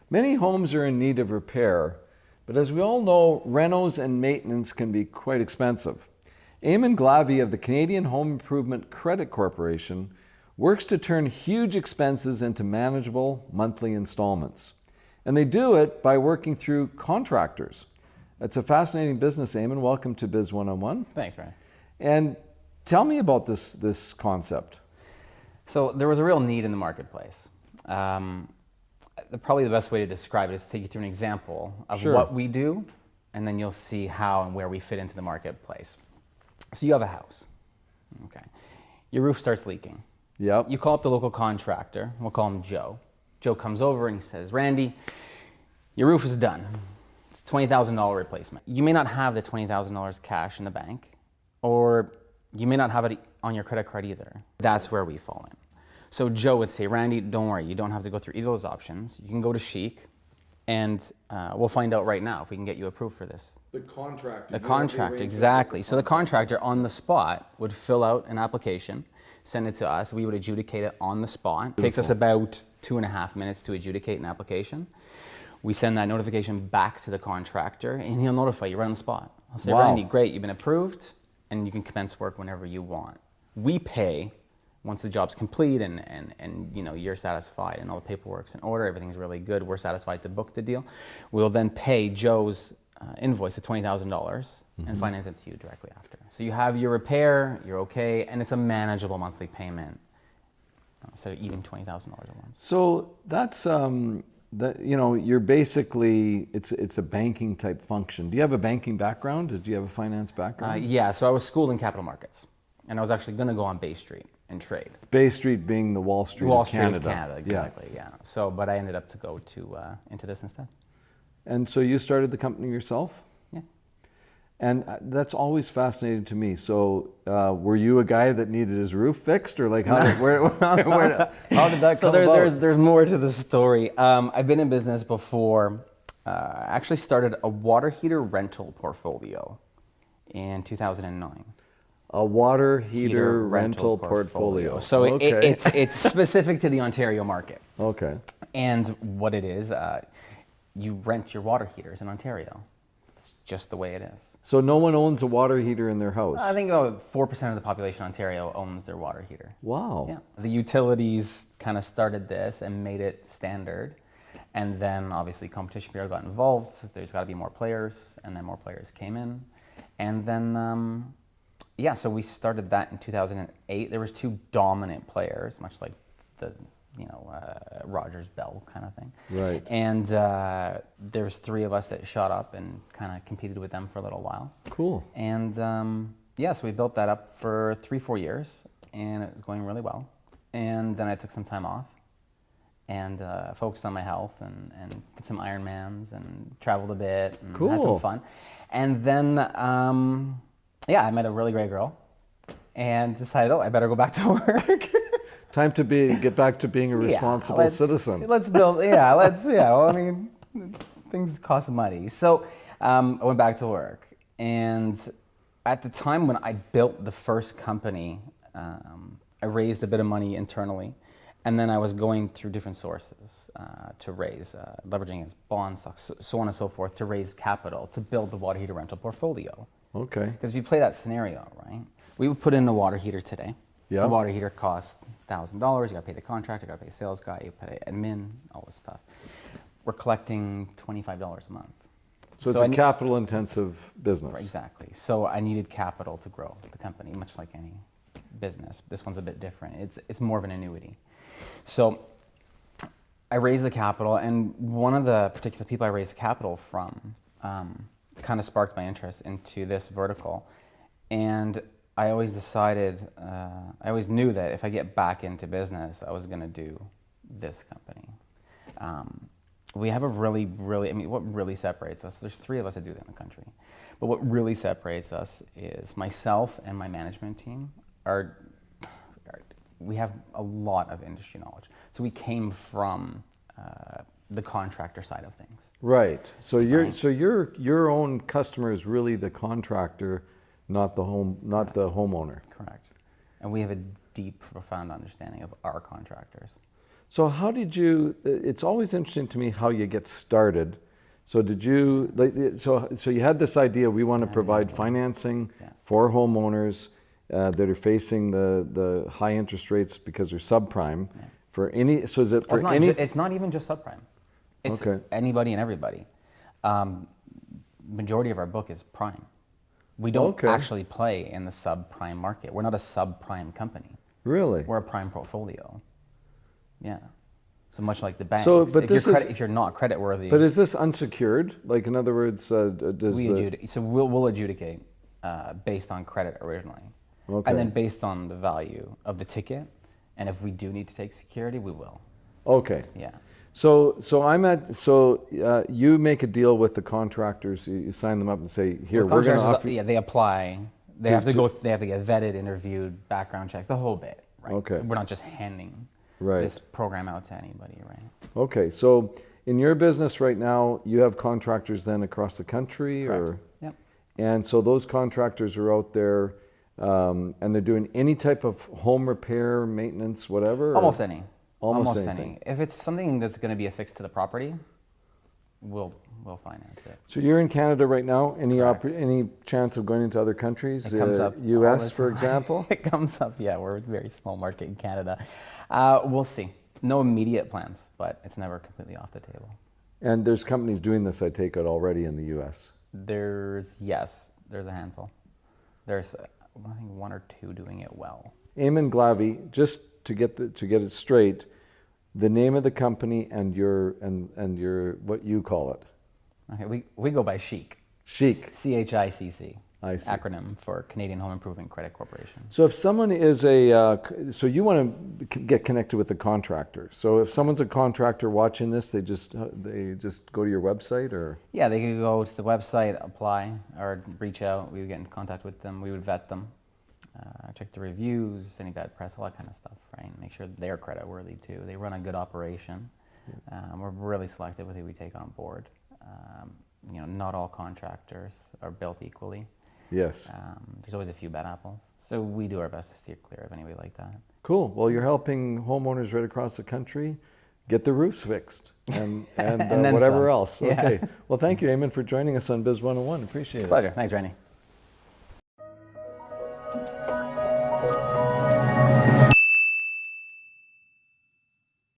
Many homes are in need of repair, but as we all know, renos and maintenance can be quite expensive. Eamonn Glavey of the Canadian Home Improvement Credit Corporation works to turn huge expenses into manageable monthly installments. And they do it by working through contractors. It's a fascinating business, Eamonn. Welcome to Biz 101. Thanks, Ryan. And tell me about this concept. So there was a real need in the marketplace. Probably the best way to describe it is to take you through an example of what we do, and then you'll see how and where we fit into the marketplace. So you have a house, okay? Your roof starts leaking. Yep. You call up the local contractor, we'll call him Joe. Joe comes over and he says, Randy, your roof is done. It's a $20,000 replacement. You may not have the $20,000 cash in the bank, or you may not have it on your credit card either. That's where we fall in. So Joe would say, Randy, don't worry, you don't have to go through either of those options. You can go to CHICC, and we'll find out right now if we can get you approved for this. The contractor. The contractor, exactly. So the contractor on the spot would fill out an application, send it to us. We would adjudicate it on the spot. It takes us about 2.5 minutes to adjudicate an application. We send that notification back to the contractor, and he'll notify you right on the spot. I'll say, Randy, great, you've been approved, and you can commence work whenever you want. We pay once the job's complete and you know, you're satisfied and all the paperwork's in order, everything's really good, we're satisfied to book the deal. We'll then pay Joe's invoice of $20,000 and finance it to you directly after. So you have your repair, you're okay, and it's a manageable monthly payment instead of eating $20,000 at once. So that's, you know, you're basically, it's a banking type function. Do you have a banking background? Do you have a finance background? Yeah, so I was schooled in capital markets, and I was actually gonna go on Bay Street and trade. Bay Street being the Wall Street of Canada. Street of Canada, exactly, yeah. So, but I ended up to go to into this instead. And so you started the company yourself? Yeah. And that's always fascinating to me. So were you a guy that needed his roof fixed, or like how did that come about? There's more to the story. I've been in business before. I actually started a water heater rental portfolio in 2009. A water heater rental portfolio. So it's specific to the Ontario market. Okay. And what it is, you rent your water heaters in Ontario. It's just the way it is. So no one owns a water heater in their house? I think about 4% of the population in Ontario owns their water heater. Wow. Yeah. The utilities kind of started this and made it standard. And then obviously Competition Bureau got involved. There's got to be more players, and then more players came in. And then yeah, so we started that in 2008. There was 2 dominant players, much like the, you know, Rogers Bell kind of thing. Right. And there's 3 of us that shot up and kind of competed with them for a little while. Cool. And yeah, so we built that up for 3-4 years, and it was going really well. And then I took some time off and focused on my health and did some Ironmans and traveled a bit and had some fun. And then yeah, I met a really great girl and decided, I better go back to work. Time to get back to being a responsible citizen. Let's build, well, I mean, things cost money. So I went back to work. And at the time when I built the first company, I raised a bit of money internally. And then I was going through different sources to raise, leveraging against bonds, stocks, so on and so forth, to raise capital to build the water heater rental portfolio. Okay. Because if you play that scenario, right, we would put in a water heater today. Yeah. The water heater costs $1,000. You got to pay the contractor, you got to pay the sales guy, you pay admin, all this stuff. We're collecting $25 a month. So it's a capital-intensive business. Exactly. So I needed capital to grow the company, much like any business. This one's a bit different. It's more of an annuity. So I raised the capital, and one of the particular people I raised the capital from kind of sparked my interest into this vertical. And I always decided, I always knew that if I get back into business, I was going to do this company. We have a really, I mean, what really separates us, there's 3 of us that do that in the country, but what really separates us is myself and my management team we have a lot of industry knowledge. So we came from the contractor side of things. Right. So your own customer is really the contractor, not the homeowner. Correct. And we have a deep, profound understanding of our contractors. So how did you, it's always interesting to me how you get started. So did you, so you had this idea, we want to provide financing for homeowners that are facing the high interest rates because they're subprime. For any, so is it for any? It's not even just subprime. It's anybody and everybody. Majority of our book is prime. We don't actually play in the subprime market. We're not a subprime company. Really? We're a prime portfolio. Yeah. So much like the banks. So, but if you're not creditworthy. But is this unsecured? Like, in other words, does we'll adjudicate based on credit originally. Okay. And then based on the value of the ticket. And if we do need to take security, we will. Okay. Yeah. So you make a deal with the contractors. You sign them up and say, "Here, we're going to offer." Yeah, they apply. They have to get vetted, interviewed, background checks, the whole bit. Right. Okay. We're not just handing this program out to anybody, right? Okay. So in your business right now, you have contractors then across the country, correct. Yep. And so those contractors are out there, and they're doing any type of home repair, maintenance, whatever. Almost any. Almost anything. If it's something that's going to be affixed to the property, we'll finance it. So you're in Canada right now. Any chance of going into other countries? It comes up. U.S., for example? It comes up. Yeah, we're a very small market in Canada. We'll see. No immediate plans, but it's never completely off the table. And there's companies doing this, I take it, already in the U.S. There's a handful. There's I think one or two doing it well. Eamonn Glavey, just to get it straight, the name of the company and your what you call it. Okay, we go by CHICC. CHICC. CHICC. I see. Acronym for Canadian Home Improvement Credit Corporation. So if someone is so you want to get connected with the contractor. So if someone's a contractor watching this, they just go to your website, or? Yeah, they could go to the website, apply, or reach out. We would get in contact with them. We would vet them, check the reviews, any bad press, all that kind of stuff, right? Make sure they're creditworthy too. They run a good operation. We're really selective with who we take on board. Not all contractors are built equally. Yes. There's always a few bad apples. So we do our best to steer clear of anybody like that. Cool. Well, you're helping homeowners right across the country get their roofs fixed and and whatever some. else. Okay. Well, thank you, Eamonn, for joining us on Biz 101. Appreciate it. Pleasure. Thanks, Randy.